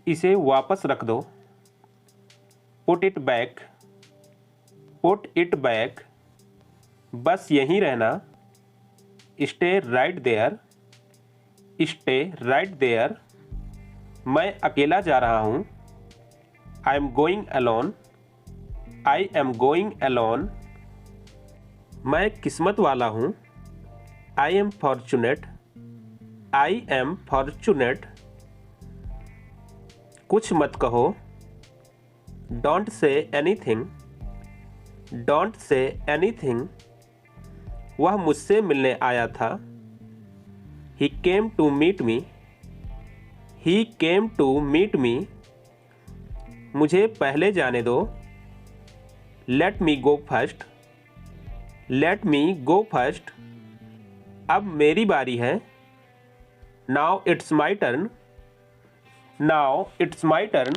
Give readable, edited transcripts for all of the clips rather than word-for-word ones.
इसे वापस रख दो। Put it back, put it back. बस यहीं रहना। Stay right there, stay right there. मैं अकेला जा रहा हूँ। I am going alone, I am going alone. मैं किस्मत वाला हूँ। I am fortunate, I am fortunate. कुछ मत कहो। Don't say anything, don't say anything. वह मुझसे मिलने आया था। He came to meet me, he came to meet me. मुझे पहले जाने दो। Let me go first, let me go first. अब मेरी बारी है। Now it's my turn, now it's my turn.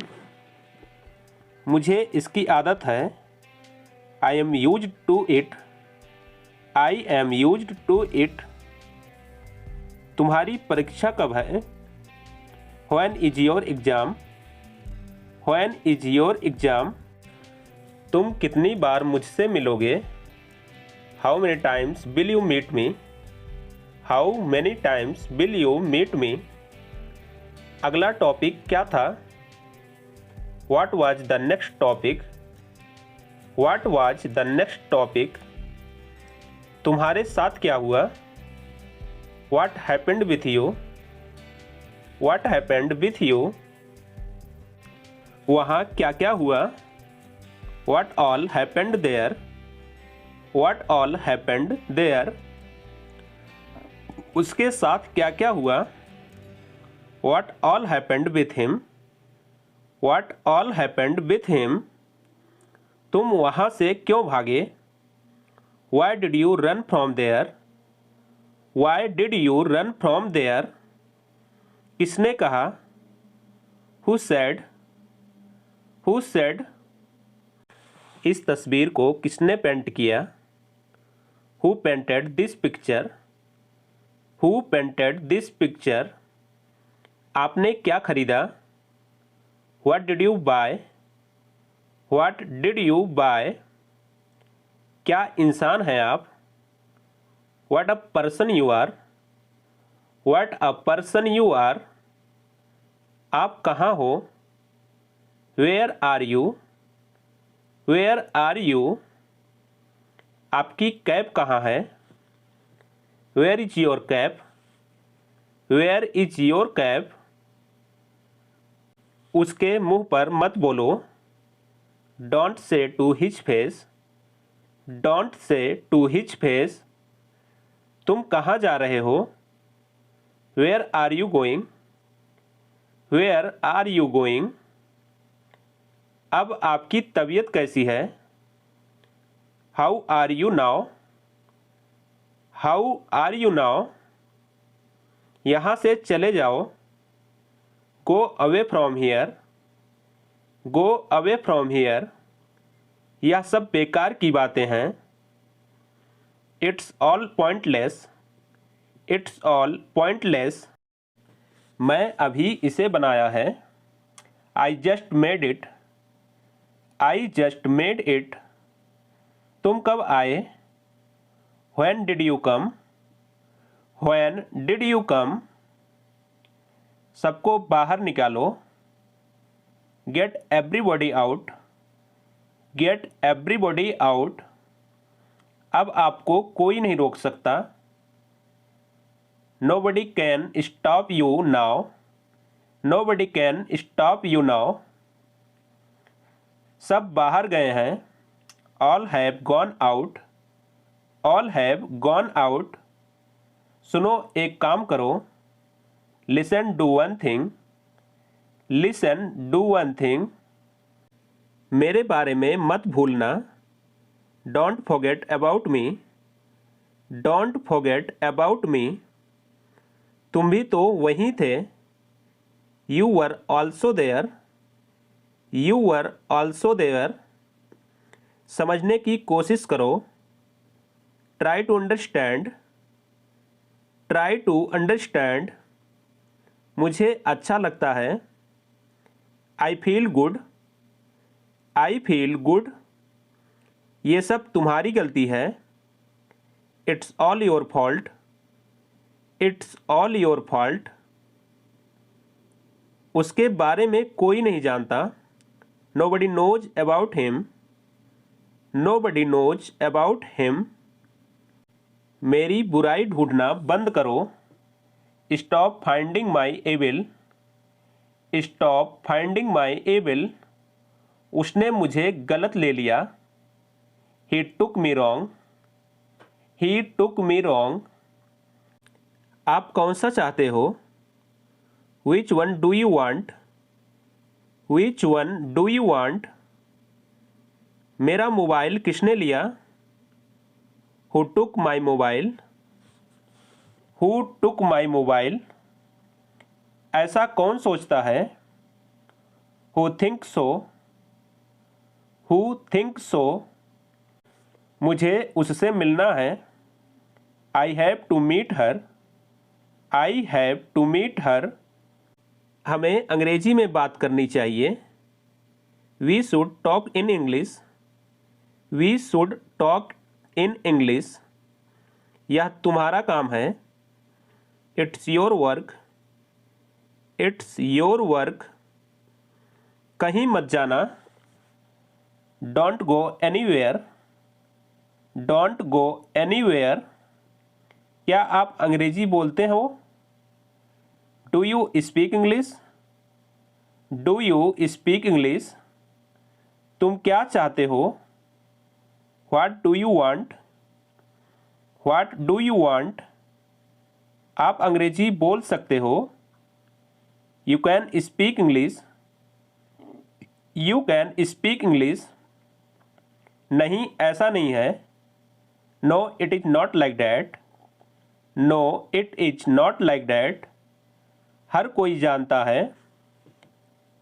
मुझे इसकी आदत है। I am used to it, I am used to it. तुम्हारी परीक्षा कब है? When is your exam, when is your exam. तुम कितनी बार मुझसे मिलोगे? How many times will you meet me, how many times will you meet me. अगला टॉपिक क्या था? What was the next topic, what was the next topic. तुम्हारे साथ क्या हुआ? What happened with you, what happened with you. वहाँ क्या क्या हुआ? What all happened there, what all happened there. उसके साथ क्या क्या हुआ? What all happened with him, what all happened with him. तुम वहाँ से क्यों भागे? Why did you run from there, why did you run from there. किसने कहा? Who said, who said. इस तस्वीर को किसने पेंट किया? Who painted this picture, who painted this picture. आपने क्या खरीदा? What did you buy, what did you buy. क्या इंसान हैं आप? What a person you are, what a person you are. आप कहाँ हो? Where are you, where are you. आपकी कैप कहाँ है? Where is your cap, where is your cap. उसके मुंह पर मत बोलो। Don't say to his face, don't say to his face. तुम कहाँ जा रहे हो? Where are you going, where are you going. अब आपकी तबीयत कैसी है? How are you now, how are you now. यहाँ से चले जाओ। Go away from here, go away from here. यह सब बेकार की बातें हैं। It's all pointless, it's all pointless. मैं अभी इसे बनाया है। I just made it, I just made it. तुम कब आए? When did you come, when did you come. सबको बाहर निकालो। Get everybody out, get everybody out. अब आपको कोई नहीं रोक सकता। Nobody can stop you now, nobody can stop you now. सब बाहर गए हैं। All have gone out, all have gone out. सुनो, एक काम करो। Listen do one thing, listen do one thing. मेरे बारे में मत भूलना। Don't forget about me, don't forget about me. तुम भी तो वहीं थे। You were also there, you were also there. समझने की कोशिश करो। Try to understand, try to understand. मुझे अच्छा लगता है। I feel good, I feel good. ये सब तुम्हारी गलती है। It's all your fault, it's all your fault. उसके बारे में कोई नहीं जानता। Nobody knows about him, nobody knows about him. मेरी बुराई ढूंढना बंद करो। Stop finding my evil, stop finding my evil. उसने मुझे गलत ले लिया। He took me wrong, he took me wrong. आप कौन सा चाहते हो? Which one do you want, which one do you want. मेरा मोबाइल किसने लिया? Who took my mobile, who took my mobile. ऐसा कौन सोचता है? Who think so, who think so. मुझे उससे मिलना है। I have to meet her, I have to meet her. हमें अंग्रेजी में बात करनी चाहिए। We should talk in English, we should talk in English. यह तुम्हारा काम है। It's your work, it's your work. कहीं मत जाना। Don't go anywhere, don't go anywhere. क्या आप अंग्रेजी बोलते हो? Do you speak English, do you speak English. तुम क्या चाहते हो? What do you want, what do you want. आप अंग्रेजी बोल सकते हो। You can speak English, you can speak English. नहीं, ऐसा नहीं है। No it is not like that, no it is not like that. हर कोई जानता है।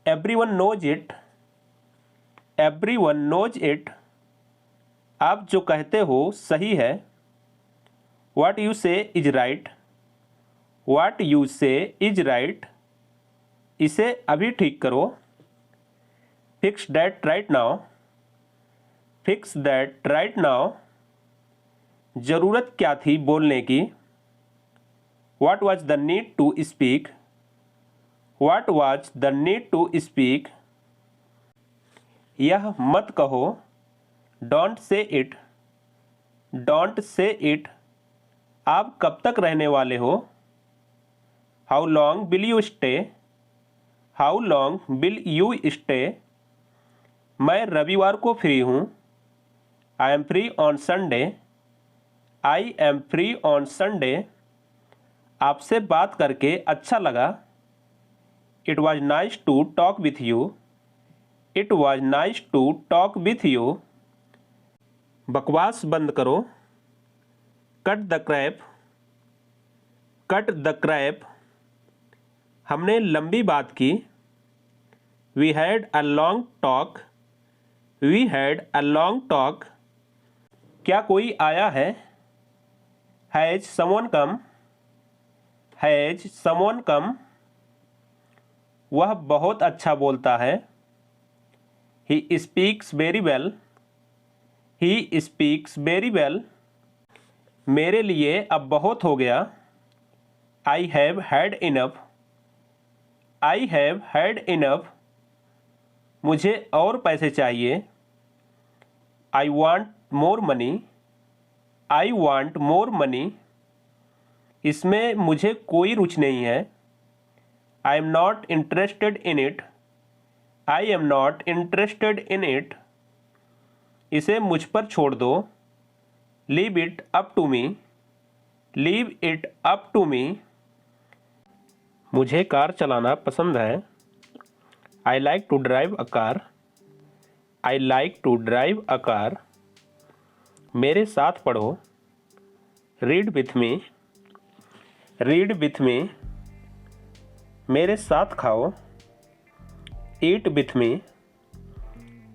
Everyone knows it, everyone knows it. आप जो कहते हो सही है। What you say is right, what you say is right. इसे अभी ठीक करो। Fix that right now, fix that right now. ज़रूरत क्या थी बोलने की? What was the need to speak, what was the need to speak. यह मत कहो। Don't say it, don't say it. आप कब तक रहने वाले हो? How long will you stay, how long will you stay. मैं रविवार को फ्री हूँ। I am free on Sunday, I am free on Sunday. आपसे बात करके अच्छा लगा। It was nice to talk with you, it was nice to talk with you. बकवास बंद करो। Cut the crap, cut the crap. हमने लंबी बात की। We had a long talk, we had a long talk. क्या कोई आया है? Has someone come, has someone come. वह बहुत अच्छा बोलता है। He speaks very well, he speaks very well. मेरे लिए अब बहुत हो गया। I have had enough, I have had enough. मुझे और पैसे चाहिए। I want more money, I want more money. इसमें मुझे कोई रुचि नहीं है। I am not interested in it, I am not interested in it. इसे मुझ पर छोड़ दो। Leave it up to me, leave it up to me. मुझे कार चलाना पसंद है। I like to drive a car, I like to drive a car. मेरे साथ पढ़ो। Read with me, read with me. मेरे साथ खाओ। Eat with me,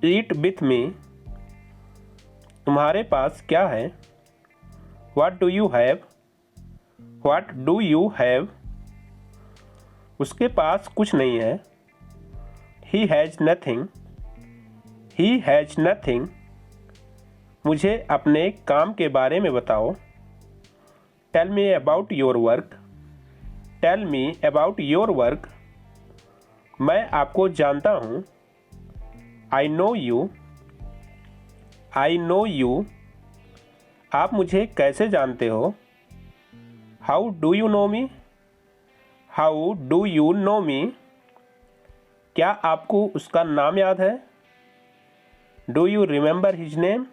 eat with me. तुम्हारे पास क्या है? What do you have, what do you have. उसके पास कुछ नहीं है। He has nothing, he has nothing. मुझे अपने काम के बारे में बताओ। Tell me about your work, tell me about your work. मैं आपको जानता हूँ। I know you, I know you. आप मुझे कैसे जानते हो? How do you know me, how do you know me. क्या आपको उसका नाम याद है? Do you remember his name,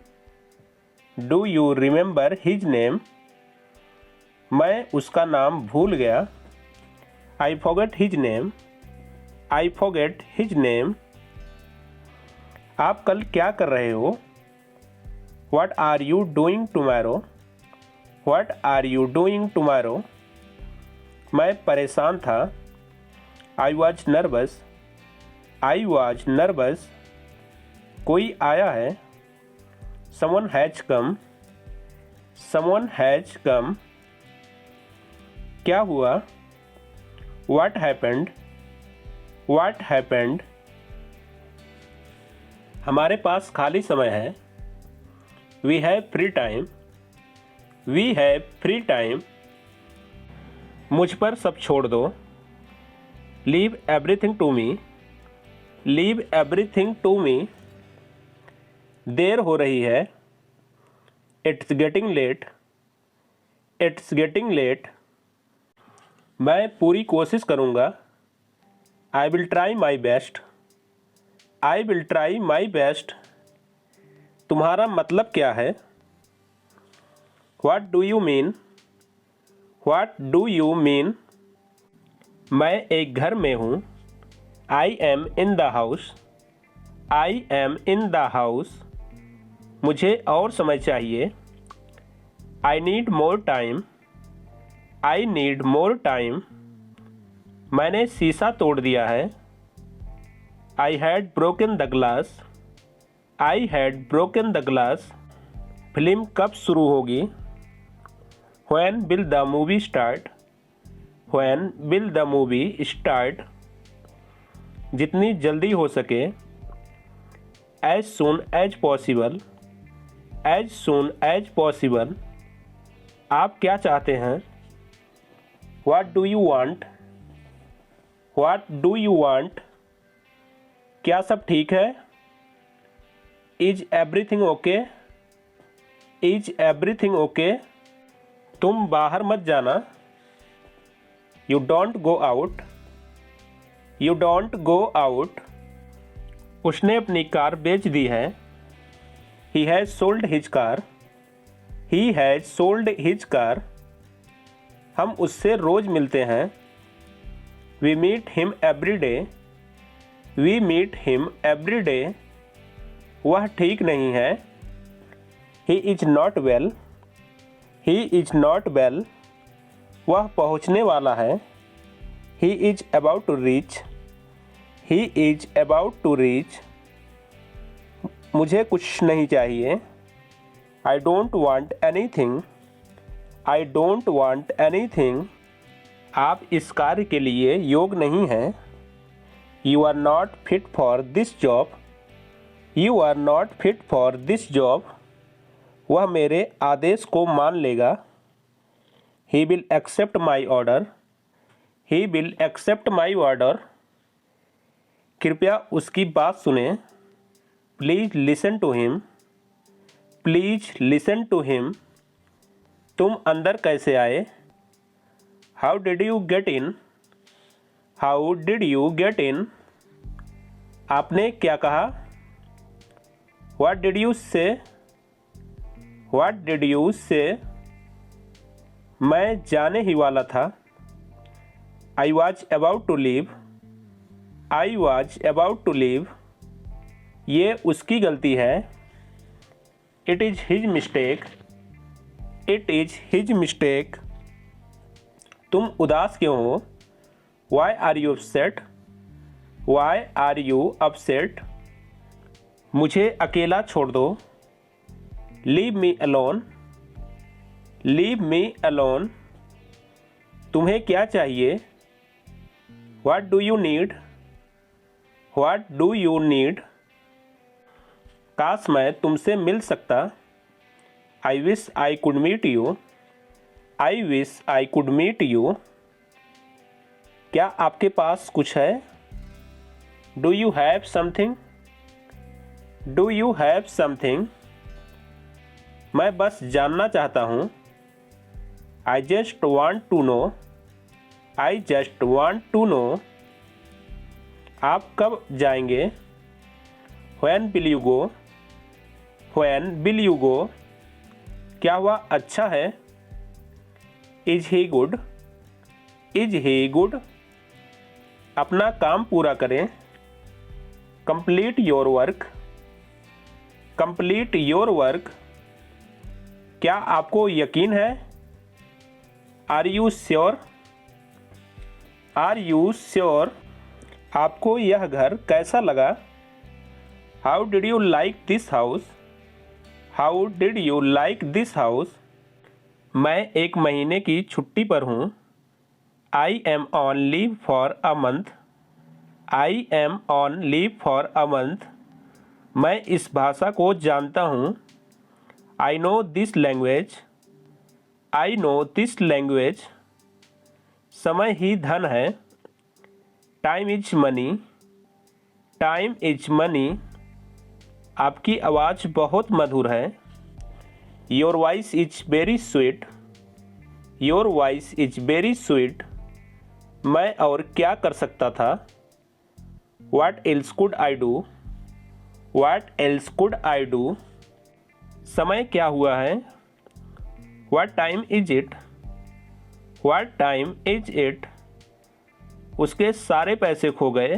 do you remember his name. मैं उसका नाम भूल गया। I forget his name, I forget his name. आप कल क्या कर रहे हो? What are you doing tomorrow, what are you doing tomorrow. मैं परेशान था। I was nervous, I was nervous. कोई आया है। Someone has come, someone has come. क्या हुआ? What happened, what happened. हमारे पास खाली समय है। We have free time, we have free time. मुझ पर सब छोड़ दो। लीव एवरीथिंग टू मी, लीव एवरीथिंग टू मी। देर हो रही है। It's getting late, it's getting late. मैं पूरी कोशिश करूँगा। I will try my best, I will try my best. तुम्हारा मतलब क्या है? What do you mean, what do you mean. मैं एक घर में हूँ। I am in the house, I am in the house. मुझे और समय चाहिए। I need more time, I need more time. मैंने शीशा तोड़ दिया है। I had broken the glass, I had broken the glass. Film कब शुरू होगी? When will the movie start, when will the movie start. जितनी जल्दी हो सके। As soon as possible, as soon as possible. आप क्या चाहते हैं? What do you want, what do you want. क्या सब ठीक है? Is everything okay, is everything okay. तुम बाहर मत जाना। You don't go out, you don't go out. उसने अपनी कार बेच दी है। He has sold his car, he has sold his car. हम उससे रोज़ मिलते हैं। We meet him every day, we meet him every day. वह ठीक नहीं है। He is not well, he is not well. वह पहुँचने वाला है। He is about to reach, he is about to reach. मुझे कुछ नहीं चाहिए। I don't want anything, I don't want anything. आप इस कार्य के लिए योग्य नहीं हैं। You are not fit for this job, you are not fit for this job. वह मेरे आदेश को मान लेगा। He will accept my order, he will accept my order. कृपया उसकी बात सुने। Please listen to him, please listen to him. तुम अंदर कैसे आए? How did you get in, how did you get in. आपने क्या कहा? What did you say, what did you से। मैं जाने ही वाला था। I was about to leave, I was about to leave. ये उसकी गलती है। It is his mistake, it is his mistake. तुम उदास क्यों हो? Why are you upset, why are you upset. मुझे अकेला छोड़ दो। Leave me alone, leave me alone. तुम्हें क्या चाहिए? What do you need, what do you need? काश मैं तुमसे मिल सकता। I wish I could meet you. I wish I could meet you. क्या आपके पास कुछ है? Do you have something? Do you have something? मैं बस जानना चाहता हूँ। I just want to know. I just want to know. आप कब जाएंगे? When will you go? When will you go? क्या वह अच्छा है? Is he good? Is he good? अपना काम पूरा करें। Complete your work. Complete your work. क्या आपको यकीन है? Are you sure? Are you sure? आपको यह घर कैसा लगा? How did you like this house? How did you like this house? मैं एक महीने की छुट्टी पर हूँ। I am on leave for a month. I am on leave for a month. मैं इस भाषा को जानता हूँ। I know this language. I know this language. समय ही धन है। Time is money. Time is money. आपकी आवाज़ बहुत मधुर है। Your voice is very sweet. Your voice is very sweet. मैं और क्या कर सकता था? What else could I do? What else could I do? समय क्या हुआ है? What time is it? What time is it? उसके सारे पैसे खो गए।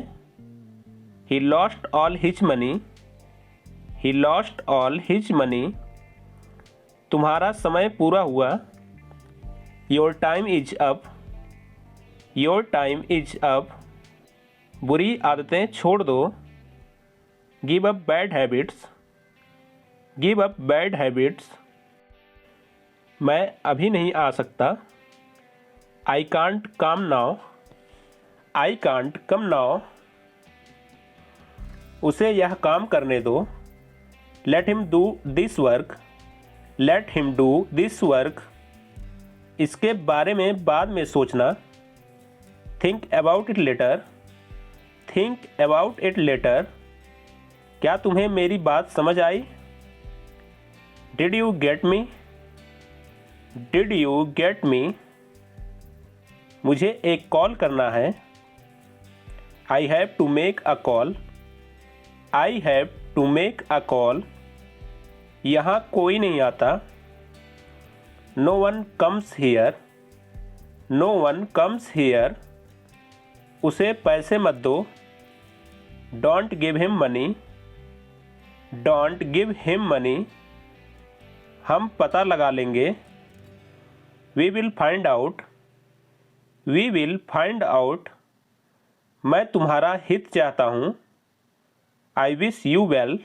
He lost all his money. He lost all his money. तुम्हारा समय पूरा हुआ। Your time is up. Your time is up. बुरी आदतें छोड़ दो। Give up bad habits. Give up bad habits. मैं अभी नहीं आ सकता। I can't come now. I can't come now. उसे यह काम करने दो। Let him do this work. Let him do this work. इसके बारे में बाद में सोचना। Think about it later. Think about it later. क्या तुम्हें मेरी बात समझ आई? Did you get me? Did you get me? मुझे एक कॉल करना है। I have to make a call. I have to make a call. यहाँ कोई नहीं आता। No one comes here. No one comes here. उसे पैसे मत दो। Don't give him money. Don't give him money. हम पता लगा लेंगे। We will find out. We will find out. मैं तुम्हारा हित चाहता हूँ। I wish you well.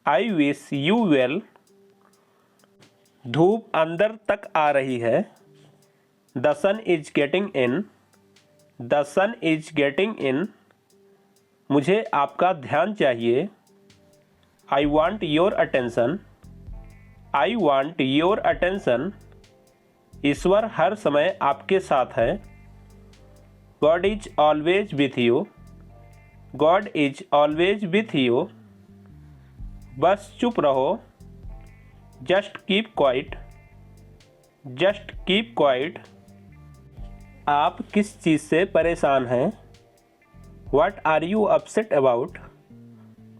I wish you well. धूप अंदर तक आ रही है। The sun is getting in. The sun is getting in. मुझे आपका ध्यान चाहिए। I want your attention. I want your attention. ईश्वर हर समय आपके साथ है। God is always with you. God is always with you. बस चुप रहो। Just keep quiet. Just keep quiet. आप किस चीज़ से परेशान हैं? What are you upset about?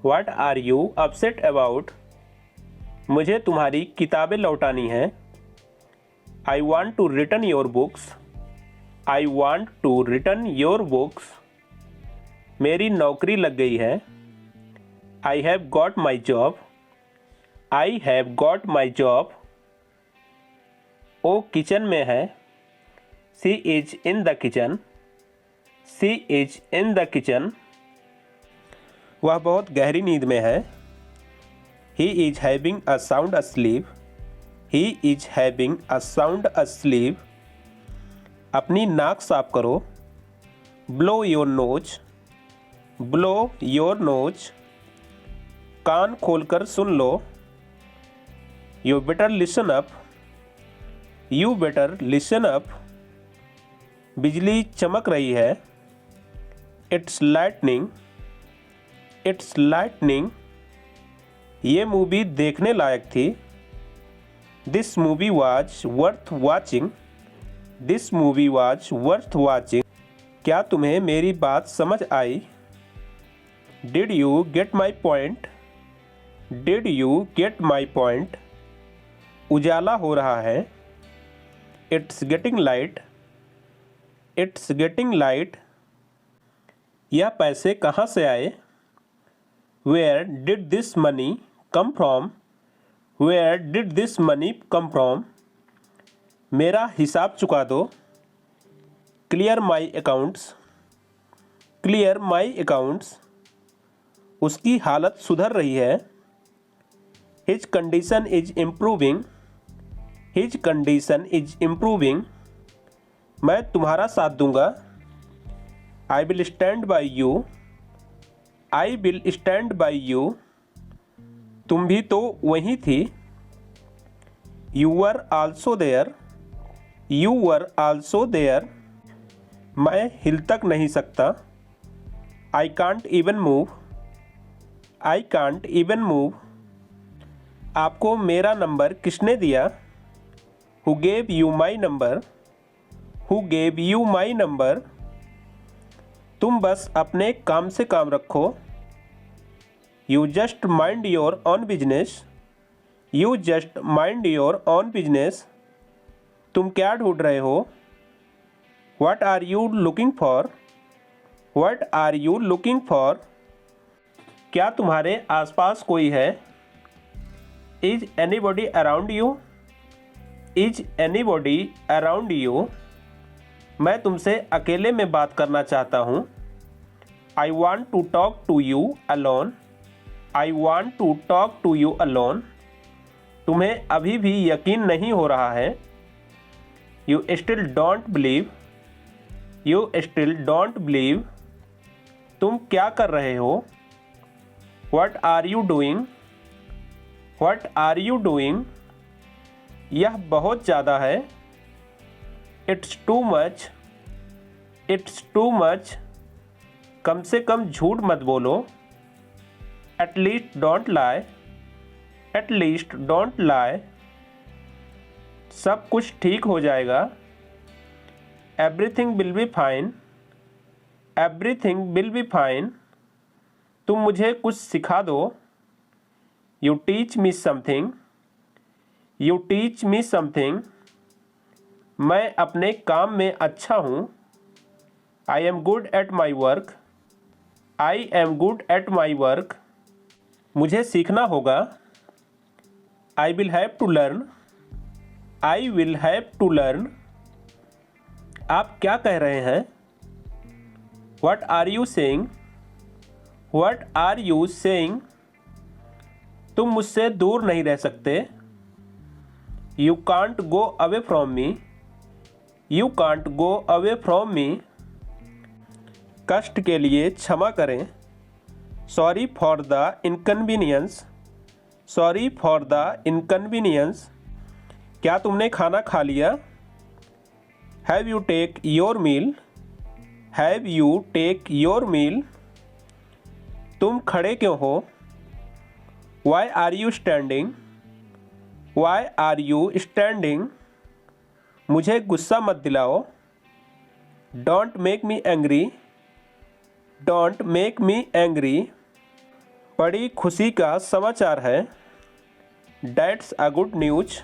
What are you upset about? मुझे तुम्हारी किताबें लौटानी है। I want to return your books. I want to return your books. मेरी नौकरी लग गई है। I have got my job. I have got my job. वो किचन में है। She is in the kitchen. She is in the kitchen. वह बहुत गहरी नींद में है। He is having a sound asleep. He is having a sound asleep. अपनी नाक साफ करो। Blow your nose. Blow your nose, कान खोलकर सुन लो। You better listen up, you better listen up. बिजली चमक रही है। It's lightning, it's lightning. ये मूवी देखने लायक थी। This movie was worth watching, this movie was worth watching. क्या तुम्हें मेरी बात समझ आई? Did you get my point, did you get my point. उजाला हो रहा है। It's getting light, it's getting light. यह पैसे कहाँ से आए? Where did this money come from, where did this money come from. मेरा हिसाब चुका दो। Clear my accounts, clear my accounts. उसकी हालत सुधर रही है। His condition is improving, his condition is improving. मैं तुम्हारा साथ दूंगा। I will stand by you, I will stand by you. तुम भी तो वहीं थी। You were also there, you were also there. मैं हिल तक नहीं सकता। I can't even move, I can't even move. आपको मेरा नंबर किसने दिया? Who gave you my number, who gave you my number. तुम बस अपने काम से काम रखो। You just mind your own business, you just mind your own business. तुम क्या ढूंढ रहे हो? What are you looking for, what are you looking for. क्या तुम्हारे आसपास कोई है? Is anybody around you, is anybody around you. मैं तुमसे अकेले में बात करना चाहता हूँ। I want to talk to you alone, I want to talk to you alone. तुम्हें अभी भी यकीन नहीं हो रहा है। You still don't believe, you still don't believe. तुम क्या कर रहे हो? What are you doing, what are you doing. यह बहुत ज़्यादा है। It's too much, it's too much. कम से कम झूठ मत बोलो। At least don't lie, at least don't lie. सब कुछ ठीक हो जाएगा। Everything will be fine, everything will be fine. तुम मुझे कुछ सिखा दो। You teach me something, you teach me something. मैं अपने काम में अच्छा हूँ। I am good at my work, I am good at my work. मुझे सीखना होगा। I will have to learn, I will have to learn. आप क्या कह रहे हैं? What are you saying, what are you saying. तुम मुझसे दूर नहीं रह सकते। You can't go away from me, you can't go away from me. कष्ट के लिए क्षमा करें। Sorry for the inconvenience, sorry for the inconvenience. क्या तुमने खाना खा लिया? Have you take your meal, have you take your meal. तुम खड़े क्यों हो? Why are you standing, why are you standing. मुझे गुस्सा मत दिलाओ। Don't make me angry, don't make me angry. बड़ी खुशी का समाचार है। That's a good news,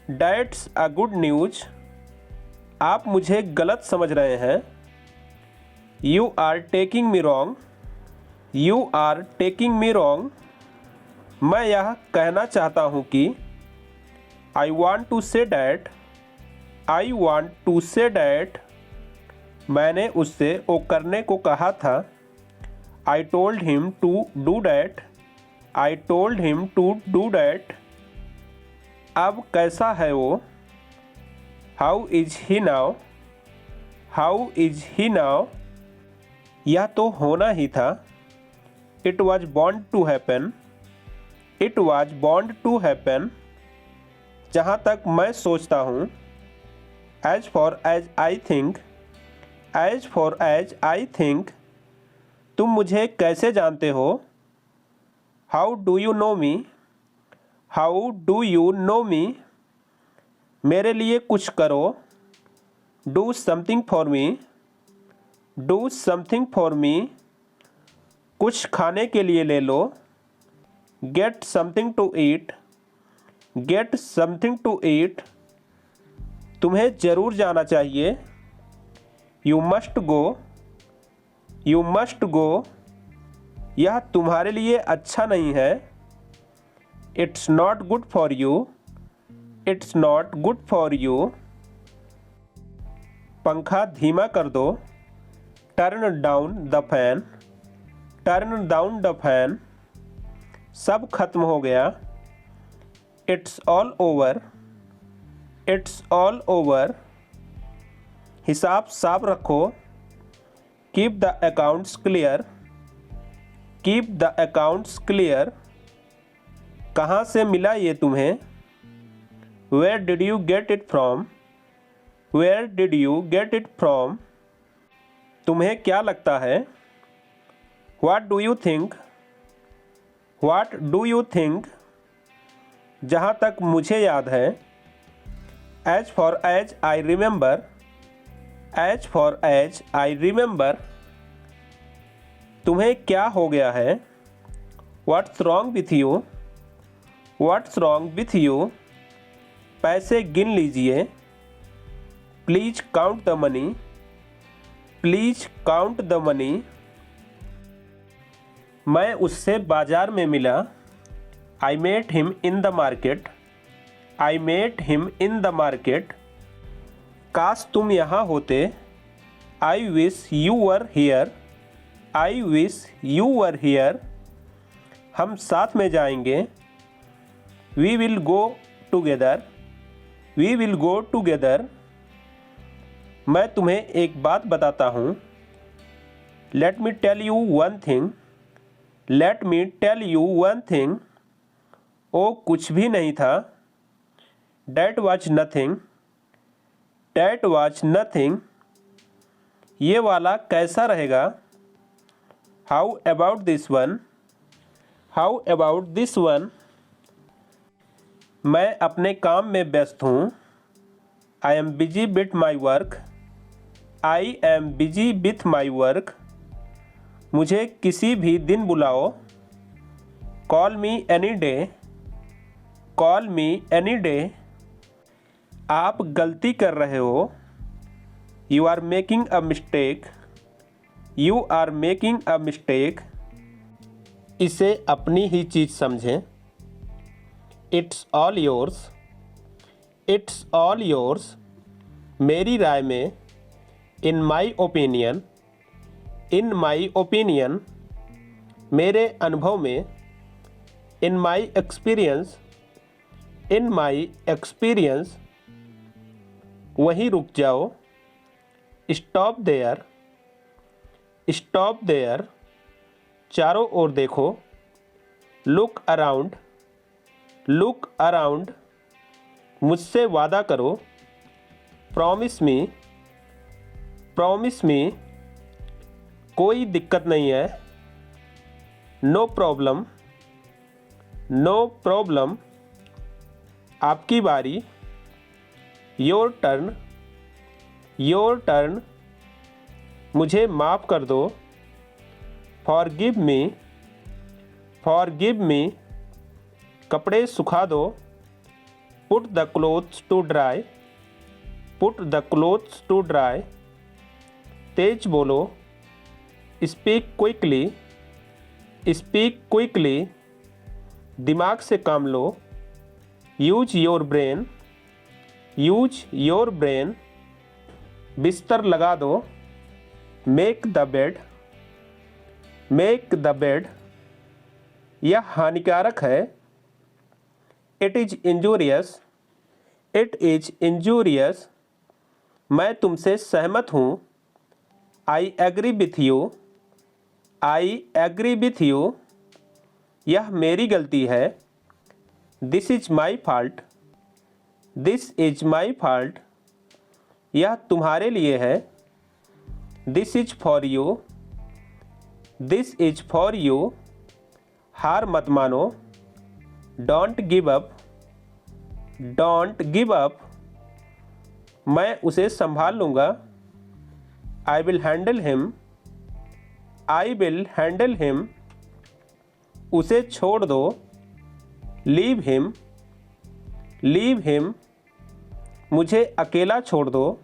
that's a good news. आप मुझे गलत समझ रहे हैं। You are taking me wrong, you are taking me wrong. मैं यह कहना चाहता हूँ कि I want to say that, I want to say that. मैंने उससे वो करने को कहा था। I told him to do that, I told him to do that. अब कैसा है वो? How is he now, how is he now. यह तो होना ही था। It was born to happen. It was born to happen. जहाँ तक मैं सोचता हूँ, as far as I think. As far as I think. तुम मुझे कैसे जानते हो? How do you know me? How do you know me? मेरे लिए कुछ करो। Do something for me. Do something for me. कुछ खाने के लिए ले लो। Get something to eat. Get something to eat. तुम्हें ज़रूर जाना चाहिए। You must go. You must go. यह तुम्हारे लिए अच्छा नहीं है। It's not good for you. It's not good for you. पंखा धीमा कर दो। Turn down the fan. Turn down the fan. सब खत्म हो गया। It's all over. It's all over. हिसाब साफ रखो। Keep the accounts clear. Keep the accounts clear. कहाँ से मिला ये तुम्हें? Where did you get it from? Where did you get it from? तुम्हें क्या लगता है? What do you think? What do you think? जहाँ तक मुझे याद है, as far as I remember. As far as I remember. तुम्हें क्या हो गया है? What's wrong with you? What's wrong with you? पैसे गिन लीजिए। Please count the money. Please count the money. मैं उससे बाजार में मिला। I met him in the market. I met him in the market. काश तुम यहाँ होते। I wish you were here. I wish you were here. हम साथ में जाएंगे। We will go together. We will go together. मैं तुम्हें एक बात बताता हूँ। Let me tell you one thing. Let me tell you one thing. ओ कुछ भी नहीं था। That was nothing. That was nothing. ये वाला कैसा रहेगा? How about this one? How about this one? मैं अपने काम में व्यस्त हूँ। I am busy with my work. I am busy with my work. मुझे किसी भी दिन बुलाओ। Call me any day. Call me any day. आप गलती कर रहे हो। You are making a mistake. You are making a mistake. इसे अपनी ही चीज़ समझें। It's all yours. It's all yours. मेरी राय में, इन my opinion. In my opinion. मेरे अनुभव में, इन my experience. In my experience. वहीं रुक जाओ। Stop there. Stop there. चारों ओर देखो। Look around. Look around. मुझसे वादा करो। Promise me. Promise me. कोई दिक्कत नहीं है। No problem. No problem. आपकी बारी। Your turn. Your turn. मुझे माफ़ कर दो। Forgive me. Forgive me. कपड़े सुखा दो। Put the clothes to dry. Put the clothes to dry. तेज बोलो। Speak quickly. Speak quickly. दिमाग से काम लो। Use your brain. Use your brain. बिस्तर लगा दो। Make the bed. Make the bed. यह हानिकारक है। It is injurious. It is injurious. मैं तुमसे सहमत हूँ। I agree with you. I agree with you, यह मेरी गलती है। This is my fault, this is my fault, यह तुम्हारे लिए है। This is for you, this is for you, हार मत मानो। Don't give up, don't give up, मैं उसे संभाल लूँगा। I will handle him, I will handle him, उसे छोड़ दो। लीव हिम, लीव हिम, मुझे अकेला छोड़ दो।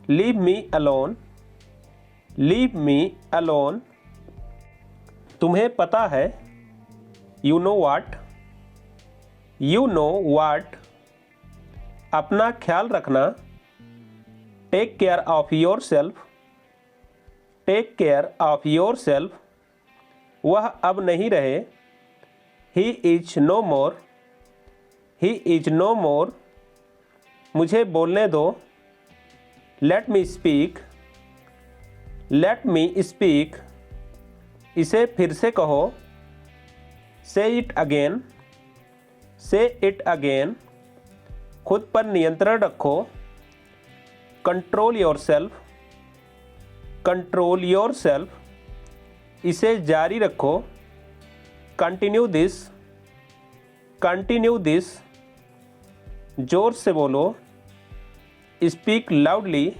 Leave me alone, leave me alone, तुम्हें पता है। You know what, you know what, अपना ख्याल रखना। Take care of yourself, take care of yourself, वह अब नहीं रहे। He is no more, he is no more, मुझे बोलने दो। Let me speak, let me speak, इसे फिर से कहो। Say it again, say it again, खुद पर नियंत्रण रखो। Control your self, control your self, इसे जारी रखो। कंटिन्यू दिस, कंटिन्यू दिस, जोर से बोलो। स्पीक लाउडली,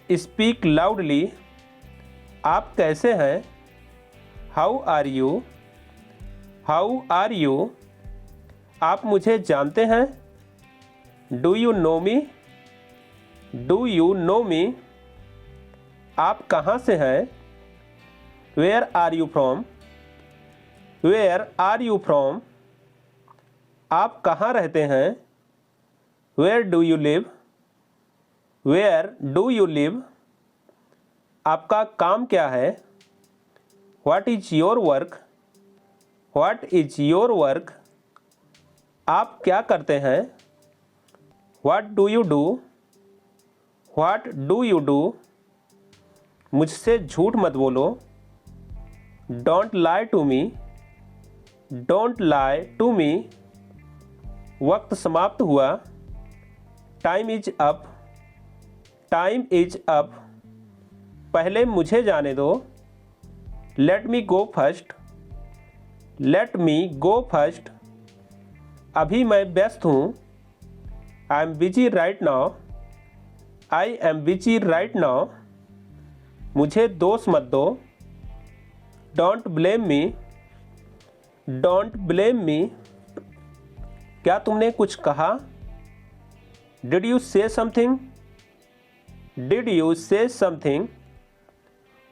स्पीक लाउडली, आप कैसे हैं। How are you, how are you, आप मुझे जानते हैं। Do you know me, do you know me, आप कहाँ से हैं। Where are you from, where are you from, आप कहाँ रहते हैं। Where do you live, where do you live, आपका काम क्या है। What is your work, what is your work, आप क्या करते हैं। What do you do, what do you do, मुझसे झूठ मत बोलो। Don't lie to me, don't lie to me, वक्त समाप्त हुआ। Time is up, time is up, पहले मुझे जाने दो। Let me go first, let me go first, अभी मैं व्यस्त हूँ। I am busy right now, I am busy right now, मुझे दोष मत दो। Don't blame me, don't blame me, क्या तुमने कुछ कहा। Did you say something, did you say something,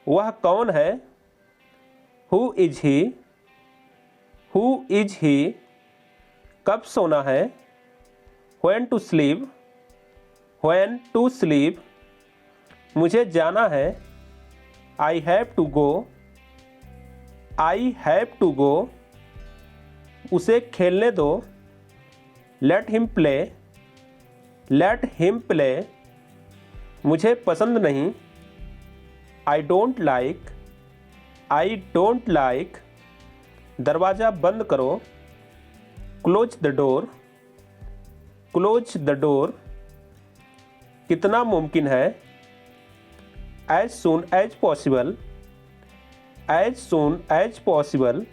वह कौन है। Who is he, who is he, कब सोना है। When to sleep, when to sleep, मुझे जाना है। I have to go, I have to go, उसे खेलने दो। Let him play, let him play, मुझे पसंद नहीं। I don't like, I don't like, दरवाज़ा बंद करो। Close the door, close the door, कितना मुमकिन है। As soon as possible, as soon as possible,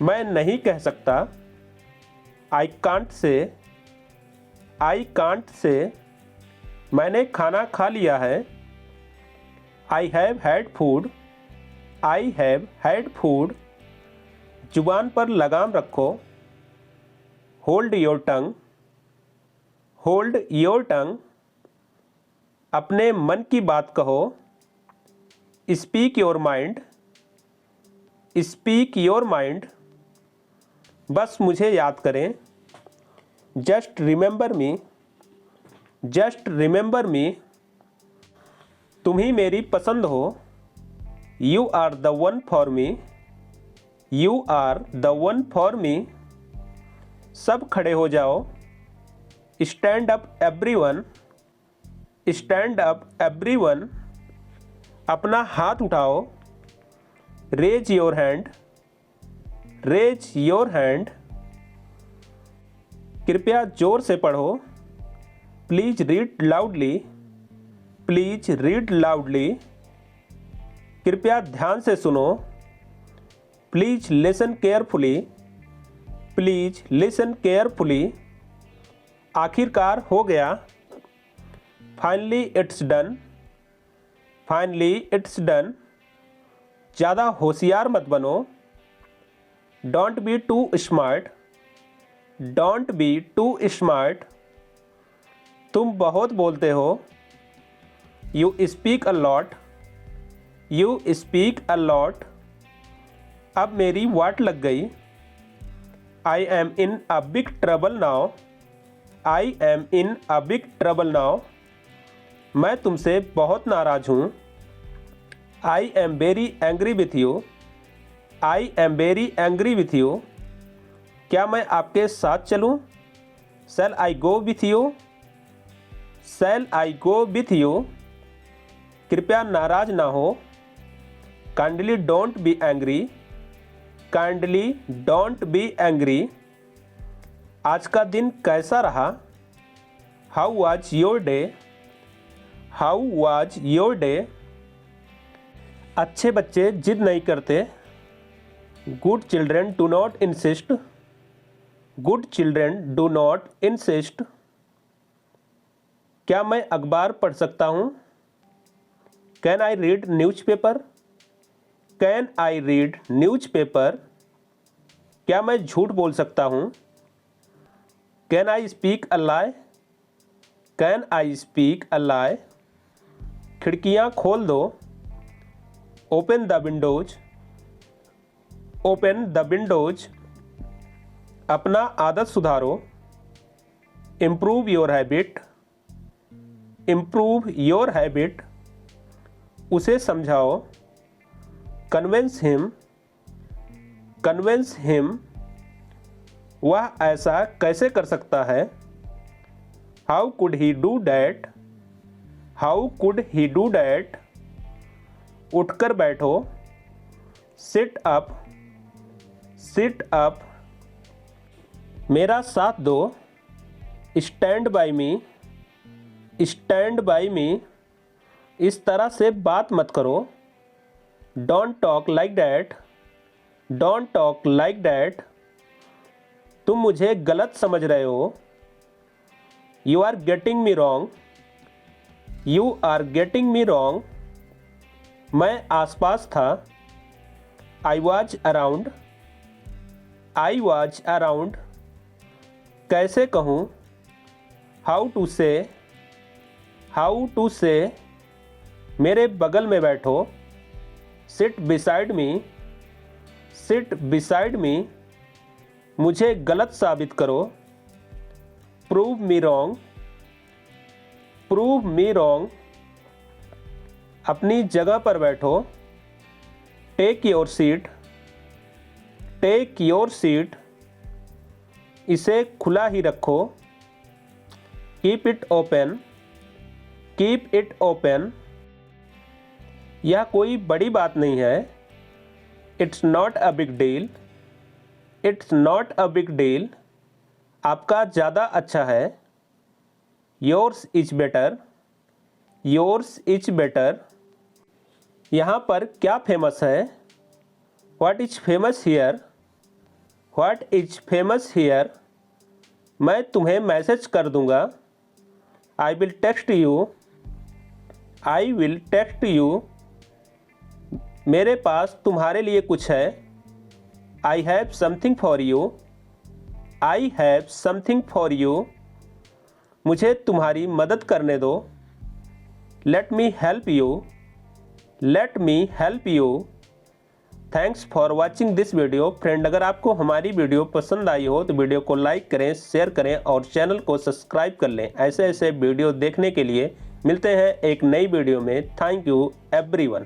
मैं नहीं कह सकता। I can't say, I can't say, मैंने खाना खा लिया है। I have had food, I have had food, जुबान पर लगाम रखो। Hold your tongue, hold your tongue, अपने मन की बात कहो। Speak your mind, speak your mind, बस मुझे याद करें। Just remember me, just remember me, तुम ही मेरी पसंद हो। You are the one for me, you are the one for me, सब खड़े हो जाओ। Stand up everyone, stand up everyone, अपना हाथ उठाओ, raise your hand, raise your hand. कृपया जोर से पढ़ो, please read loudly, please read loudly. कृपया ध्यान से सुनो, please listen carefully, please listen carefully. आखिरकार हो गया, finally it's done, finally it's done. ज़्यादा होशियार मत बनो, don't be too smart, don't be too smart. तुम बहुत बोलते हो, you speak a lot, you speak a lot. अब मेरी वाट लग गई, I am in a big trouble now, I am in a big trouble now. मैं तुमसे बहुत नाराज हूँ, I am very angry with you, I am very angry with you. क्या मैं आपके साथ चलूँ? Shall I go with you, shall I go with you. कृपया नाराज ना हो, kindly don't be angry, kindly don't be angry. आज का दिन कैसा रहा? How was your day, how was your day. अच्छे बच्चे जिद नहीं करते, good children do not insist, good children do not insist. क्या मैं अखबार पढ़ सकता हूँ? Can I read newspaper, can I read newspaper. क्या मैं झूठ बोल सकता हूँ? Can I speak a lie, can I speak a lie. खिड़कियाँ खोल दो, open the windows, open the windows. अपना आदत सुधारो, improve your habit, improve your habit. उसे समझाओ, कन्विंस हिम, कन्विंस हिम। वह ऐसा कैसे कर सकता है? How could he do that, how could he do that. उठकर बैठो, सिट अप, सिट अप। मेरा साथ दो, stand by me, stand by me. इस तरह से बात मत करो, don't talk like that, don't talk like that. तुम मुझे गलत समझ रहे हो, you are getting me wrong, you are getting me wrong. मैं आसपास था, I was around, I was around. कैसे कहूँ? How to say, how to say. मेरे बगल में बैठो, sit beside me, sit beside me. मुझे गलत साबित करो, prove me wrong, prove me wrong. अपनी जगह पर बैठो, take your seat, take your seat. इसे खुला ही रखो, keep it open, keep it open. यह कोई बड़ी बात नहीं है, it's not a big deal, it's not a big deal. आपका ज़्यादा अच्छा है, yours is better, yours is better. यहाँ पर क्या फेमस है? What is famous here, what is famous here. मैं तुम्हें मैसेज कर दूंगा, I will text you, I will text you. मेरे पास तुम्हारे लिए कुछ है, I have something for you, I have something for you. मुझे तुम्हारी मदद करने दो, let me help you, let me help you. Thanks for watching this video. Friend, अगर आपको हमारी वीडियो पसंद आई हो तो वीडियो को लाइक करें, शेयर करें और चैनल को सब्सक्राइब कर लें। ऐसे ऐसे वीडियो देखने के लिए मिलते हैं एक नई वीडियो में। Thank you everyone.